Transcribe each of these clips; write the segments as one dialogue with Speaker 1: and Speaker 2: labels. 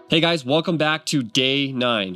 Speaker 1: Hey guys, welcome back to day 9.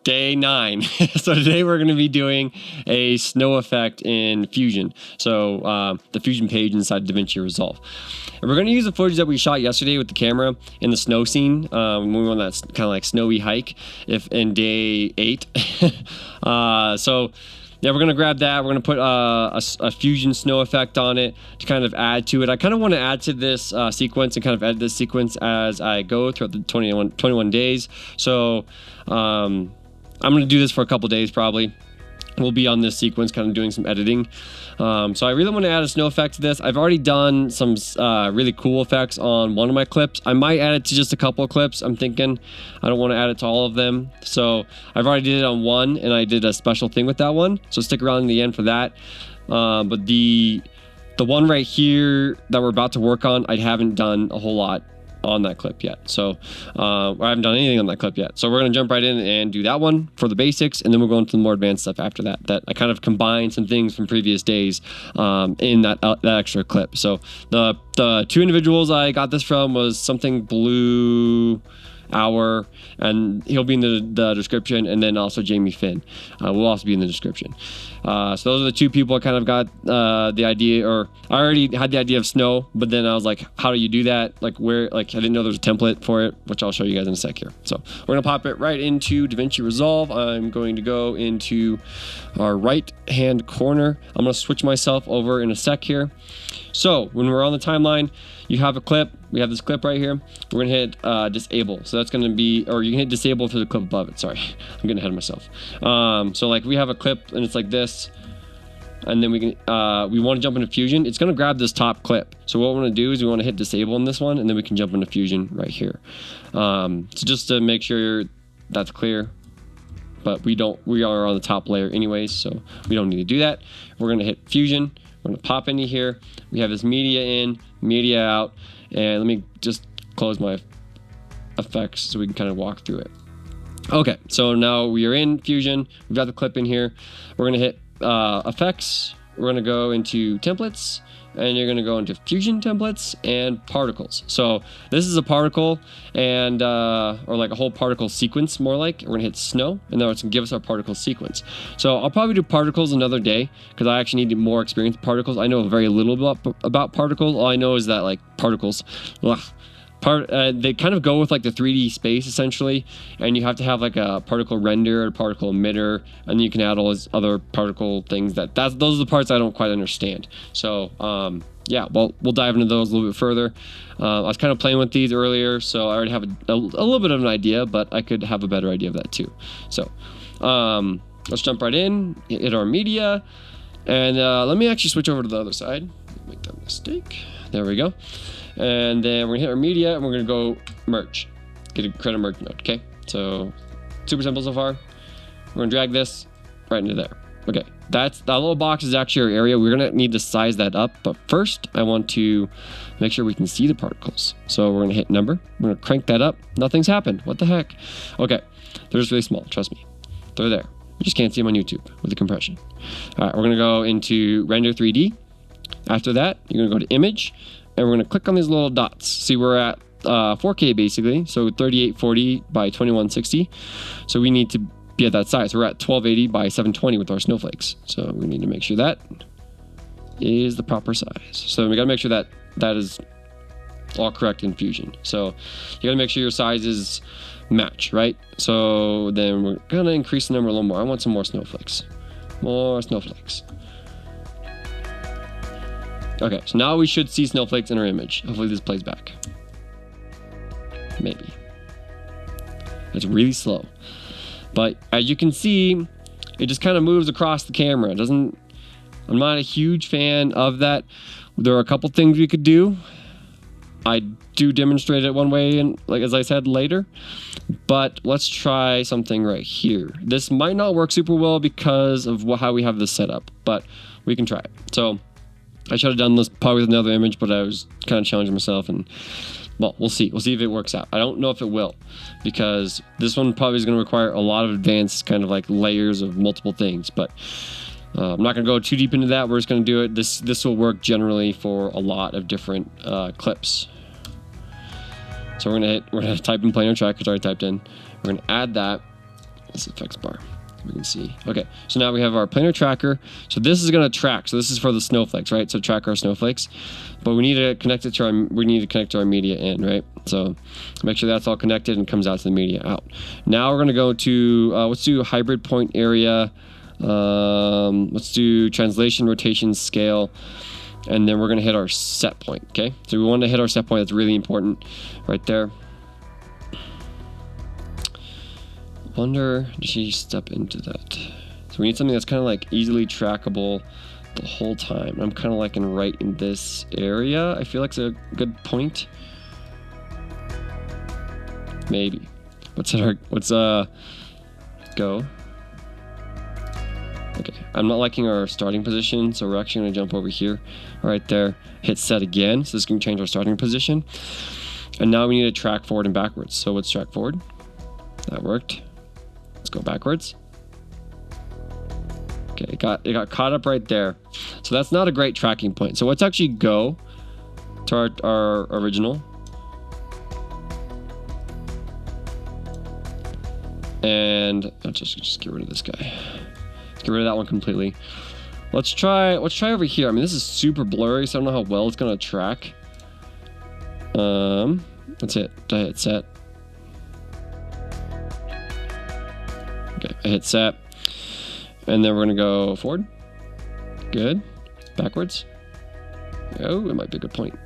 Speaker 1: Day 9. So today we're going to be doing a snow effect in Fusion. So the Fusion page inside DaVinci Resolve. And we're going to use the footage that we shot yesterday with the camera in the snow scene when we went on that kind of like snowy hike in day 8. Yeah, we're going to grab that. We're going to put a Fusion snow effect on it to kind of add to it. I kind of want to add to this sequence and kind of edit this sequence as I go throughout the 21 days. So I'm going to do this for a couple days probably. We'll be on this sequence kind of doing some editing. So I really want to add a snow effect to this. I've already done some really cool effects on one of my clips. I might add it to just a couple of clips. I'm thinking I don't want to add it to all of them. So I've already did it on one and I did a special thing with that one. So stick around in the end for that. But the one right here that we're about to work on, I haven't done a whole lot on that clip yet. So I haven't done anything on that clip yet. So we're going to jump right in and do that one for the basics, and then we'll go into the more advanced stuff after that. That I kind of combined some things from previous days in that extra clip. So the two individuals I got this from was something blue hour, and he'll be in the description, and then also Jamie Finn will also be in the description. So those are the two people I kind of got the idea, or I already had the idea of snow, but then I was like, how do you do that? Like where, like I didn't know there was a template for it, which I'll show you guys in a sec here. So we're gonna pop it right into DaVinci Resolve. I'm going to go into our right hand corner. I'm gonna switch myself over in a sec here. So when we're on the timeline, you have a clip. We have this clip right here. We're gonna hit disable. So that's gonna be, or you can hit disable for the clip above it. Sorry, I'm getting ahead of myself. So like we have a clip and it's like this, and then we want to jump into Fusion. It's gonna grab this top clip. So what we want to do is we want to hit disable on this one, and then we can jump into Fusion right here. So just to make sure that's clear. But we are on the top layer anyways, so we don't need to do that. We're gonna hit Fusion. We're gonna pop into here. We have this media in, media out, and let me just close my effects so we can kind of walk through it. Okay, so now we are in Fusion. We've got the clip in here. We're gonna hit effects. We're gonna go into templates, and you're gonna go into Fusion templates and particles. So this is a particle, and or like a whole particle sequence, more like. We're gonna hit snow, and then it's gonna give us our particle sequence. So I'll probably do particles another day because I actually need more experience with particles. I know very little about particles. All I know is that like particles, they kind of go with like the 3D space essentially, and you have to have like a particle render, a particle emitter, and then you can add all these other particle things. Those are the parts I don't quite understand. So yeah, well, we'll dive into those a little bit further. I was kind of playing with these earlier, so I already have a little bit of an idea, but I could have a better idea of that too. So let's jump right in, hit our media, and let me actually switch over to the other side. Make that mistake. There we go. And then we're gonna hit our media, and we're gonna go merge. Create a merge node, okay? So super simple so far. We're gonna drag this right into there. Okay, that little box is actually our area. We're gonna need to size that up, but first I want to make sure we can see the particles. So we're gonna hit number. We're gonna crank that up. Nothing's happened. What the heck? Okay, they're just really small. Trust me, they're there. You just can't see them on YouTube with the compression. All right, we're gonna go into render 3D. After that, you're gonna go to image. And we're going to click on these little dots. See, we're at 4K basically, so 3840 by 2160. So we need to be at that size. We're at 1280 by 720 with our snowflakes. So we need to make sure that is the proper size. So we got to make sure that that is all correct in Fusion. So you got to make sure your sizes match, right? So then we're going to increase the number a little more. I want some more snowflakes. More snowflakes. Okay, so now we should see snowflakes in our image. Hopefully this plays back. Maybe. It's really slow. But as you can see, it just kind of moves across the camera. I'm not a huge fan of that. There are a couple things we could do. I do demonstrate it one way, and like as I said later, but let's try something right here. This might not work super well because of how we have this set up, but we can try it. So I should have done this probably with another image, but I was kind of challenging myself, and well, we'll see. We'll see if it works out. I don't know if it will, because this one probably is going to require a lot of advanced kind of like layers of multiple things, but I'm not going to go too deep into that. We're just going to do it. This will work generally for a lot of different clips. So we're gonna type in planar tracker. It's already typed in. We're gonna add that. This effects bar. We can see. Okay, so now we have our planar tracker. So this is gonna track. So this is for the snowflakes, right? So track our snowflakes, but we need to connect it to our media in, right? So make sure that's all connected and comes out to the media out. Now we're gonna go to let's do hybrid point area. Let's do translation, rotation, scale, and then we're gonna hit our set point. Okay, so we want to hit our set point. That's really important, right there. Wonder, does she step into that? So we need something that's kind of like easily trackable the whole time. I'm kind of like right in this area. I feel like it's a good point. Maybe. Let's go. Okay, I'm not liking our starting position, so we're actually gonna jump over here, right there, hit set again. So this is gonna change our starting position. And now we need to track forward and backwards. So let's track forward. That worked. Let's go backwards. Okay, it got caught up right there. So that's not a great tracking point. So let's actually go to our original. And I'll just get rid of this guy. Let's get rid of that one completely. Let's try over here. I mean, this is super blurry, so I don't know how well it's gonna track. That's it. I hit set. Okay, I hit set. And then we're gonna go forward. Good. Backwards. Oh, it might be a good point.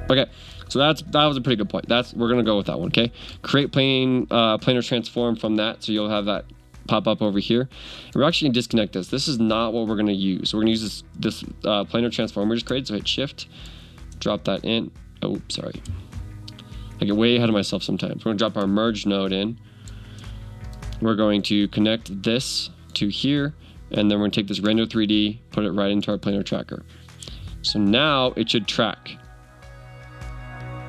Speaker 1: Okay, so that was a pretty good point. We're gonna go with that one. Okay, create planar transform from that, so you'll have that pop up over here. And we're actually gonna disconnect this. This is not what we're gonna use. So we're gonna use this planar transform we just created. So hit shift, drop that in. Oh, sorry. I get way ahead of myself sometimes. We're gonna drop our merge node in. We're going to connect this to here, and then we're gonna take this render 3D, put it right into our planar tracker. So now it should track.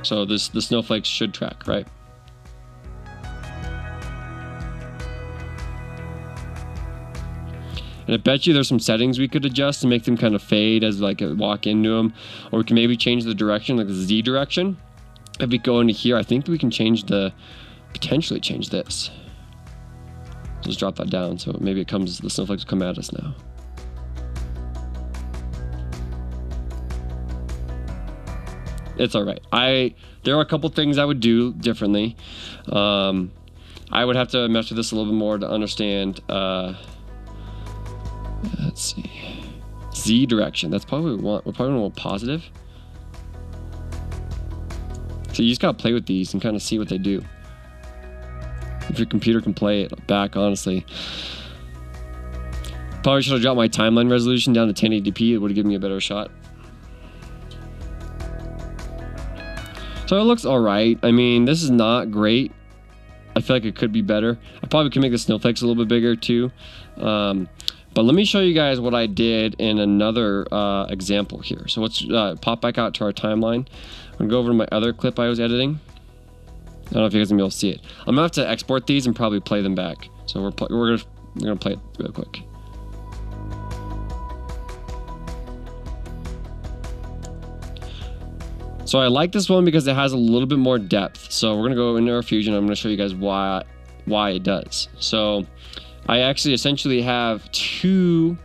Speaker 1: So the snowflakes should track, right? And I bet you there's some settings we could adjust to make them kind of fade as like walk into them, or we can maybe change the direction, like the Z direction. If we go into here, I think we can potentially change this. Just drop that down, so maybe the snowflakes will come at us now. It's all right. There are a couple things I would do differently. I would have to mess with this a little bit more to understand. Let's see. Z direction. That's probably what we want. We're probably going to want positive. So you just gotta play with these and kind of see what they do. If your computer can play it back, honestly. Probably should have dropped my timeline resolution down to 1080p. It would have given me a better shot. So it looks all right. I mean, this is not great. I feel like it could be better. I probably could make the snowflakes a little bit bigger too. But let me show you guys what I did in another example here. So let's pop back out to our timeline. I'm gonna go over to my other clip I was editing. I don't know if you guys are gonna be able to see it. I'm gonna have to export these and probably play them back. So we're gonna play it real quick. So I like this one because it has a little bit more depth. So we're gonna go into our Fusion. I'm gonna show you guys why it does. So I actually essentially have two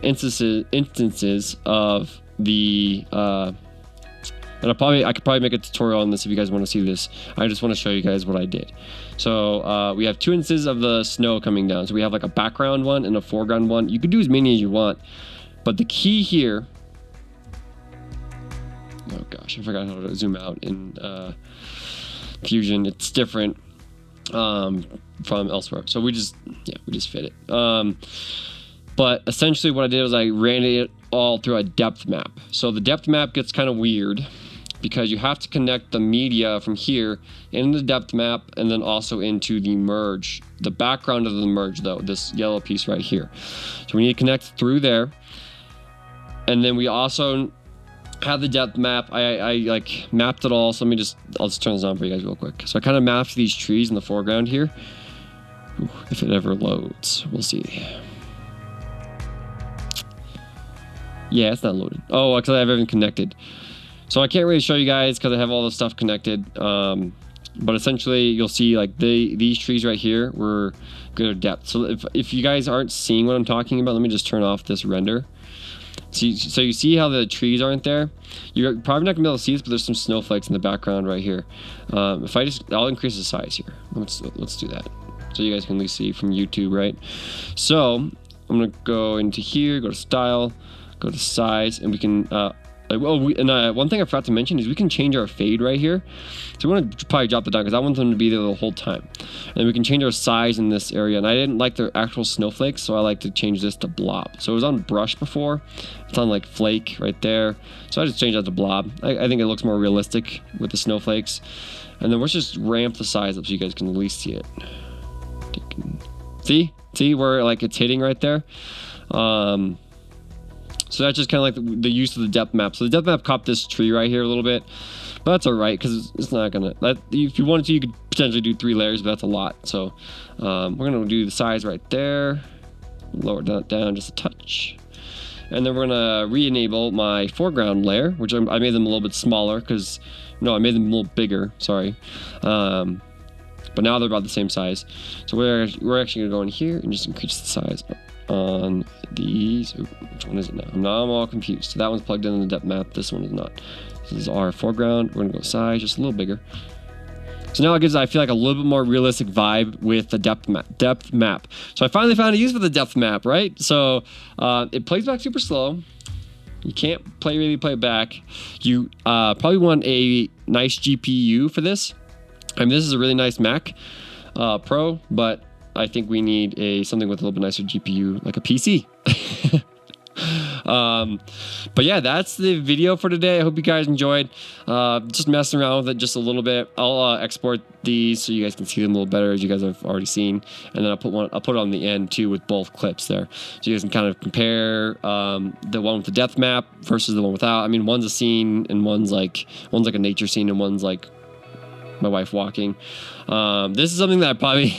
Speaker 1: instances of the and I could probably make a tutorial on this if you guys want to see this. I just want to show you guys what I did. So we have two instances of the snow coming down. So we have like a background one and a foreground one. You could do as many as you want, but the key here, oh gosh, I forgot how to zoom out in Fusion. It's different from elsewhere. So we just fit it. But essentially what I did was I ran it all through a depth map. So the depth map gets kind of weird because you have to connect the media from here into the depth map and then also into the merge, the background of the merge though, this yellow piece right here. So we need to connect through there. And then we also have the depth map. I like mapped it all. So I'll just turn this on for you guys real quick. So I kind of mapped these trees in the foreground here. Ooh, if it ever loads, we'll see. Yeah, it's not loaded. Oh, because I have everything connected. So I can't really show you guys because I have all this stuff connected. But essentially, you'll see like these trees right here were good at depth. So if you guys aren't seeing what I'm talking about, let me just turn off this render. So you see how the trees aren't there? You're probably not gonna be able to see this, but there's some snowflakes in the background right here. I'll increase the size here. Let's do that, so you guys can at least see from YouTube, right? So I'm gonna go into here, go to style, go to size, and we can. One thing I forgot to mention is we can change our fade right here. So we want to probably drop it down because I want them to be there the whole time. And we can change our size in this area. And I didn't like the actual snowflakes, so I like to change this to blob. So it was on brush before. It's on like flake right there. So I just changed that to blob. I think it looks more realistic with the snowflakes. And then let's just ramp the size up so you guys can at least see it. See where like it's hitting right there? So that's just kind of like the use of the depth map. So the depth map copped this tree right here a little bit, but that's all right because it's not gonna. If you wanted to, you could potentially do 3 layers, but that's a lot. So we're gonna do the size right there, lower that down just a touch, and then we're gonna re-enable my foreground layer, which I made them a little bit smaller because I made them a little bigger. Sorry, but now they're about the same size. So we're actually gonna go in here and just increase the size on these. Ooh, which one is it now? I'm all confused. So that one's plugged in the depth map. This one is not. This is our foreground. We're gonna go size just a little bigger. So now it gives, I feel like, a little bit more realistic vibe with the depth map. So I finally found a use for the depth map, right? So it plays back super slow. You can't really play it back. You probably want a nice GPU for this. I mean, this is a really nice Mac Pro, but I think we need something with a little bit nicer GPU, like a PC. But yeah, that's the video for today. I hope you guys enjoyed. Just messing around with it just a little bit. I'll export these so you guys can see them a little better, as you guys have already seen, and then I'll put it on the end too with both clips there, so you guys can kind of compare the one with the depth map versus the one without. I mean, one's a scene and one's like a nature scene and one's like my wife walking. This is something that I probably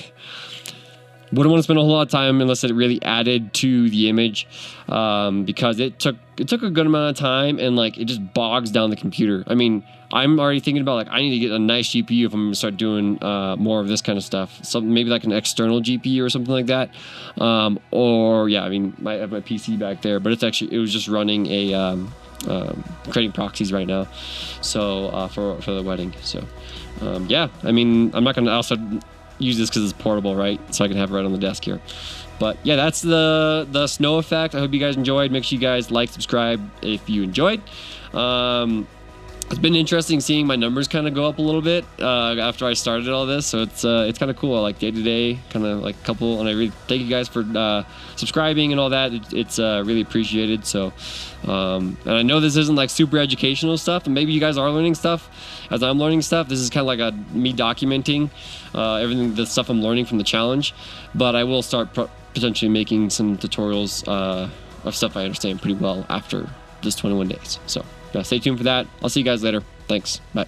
Speaker 1: wouldn't want to spend a whole lot of time unless it really added to the image, because it took a good amount of time, and like it just bogs down the computer. I mean, I'm already thinking about like I need to get a nice GPU if I'm gonna start doing more of this kind of stuff. Something maybe like an external GPU or something like that. Or yeah, I mean, I have my PC back there, but it was just running creating proxies right now. So for the wedding. So yeah, I mean, I'm not gonna also use this because it's portable, right? So I can have it right on the desk here. But yeah, that's the snow effect. I hope you guys enjoyed. Make sure you guys like, subscribe if you enjoyed. It's been interesting seeing my numbers kind of go up a little bit after I started all this. So it's kind of cool. I like day-to-day, kind of like a couple. And I really thank you guys for subscribing and all that. It's really appreciated. So, and I know this isn't like super educational stuff, and maybe you guys are learning stuff as I'm learning stuff. This is kind of like me documenting everything, the stuff I'm learning from the challenge. But I will start potentially making some tutorials of stuff I understand pretty well after this 21 days. So yeah, stay tuned for that. I'll see you guys later. Thanks. Bye.